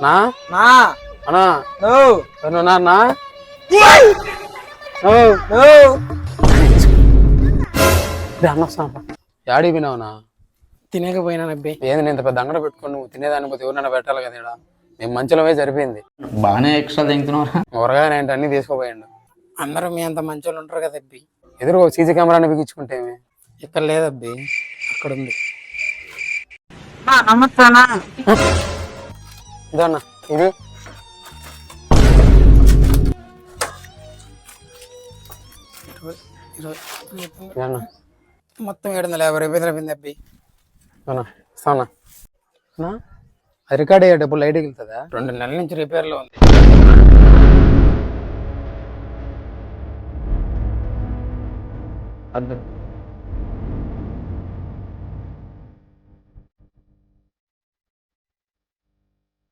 నా నా అన్నా నో ఎవరున్నారన్నా నో అన్నొస్తాను యాడికి వినావునా తినకపోయినా అబ్బే. ఏంది నేను ఇంత పెద్ద అంగడ పెట్టుకుని నువ్వు తినేదాన్ని పోతే ఎవరినైనా పెట్టాలి కదా ఇక్కడ మేము మంచిలోనే సరిపోయింది బాగానే ఎక్స్ట్రా తింటున్నారా? ఊరగానే ఏంటి అన్ని తీసుకోపోయాడు అందరూ మీ అంత మంచి వాళ్ళు ఉంటారు కదా అబ్బి. ఎదురు సీసీ కెమెరాని బిగించుకుంటే ఇక్కడ లేదబ్బి, అక్కడ ఉంది. నమస్తేనా ఇదన్నా ఇది ఇదన్నా మొత్తం 750 రూపాయలు అయిపోయింది అబ్బి. అన్నా ఇస్తానా అన్నా అది రికార్డ్ అయ్యేటప్పుడు లైట్కి వెళ్తుందా 2 నెలల నుంచి రిపేర్లో ఉంది. అర్థం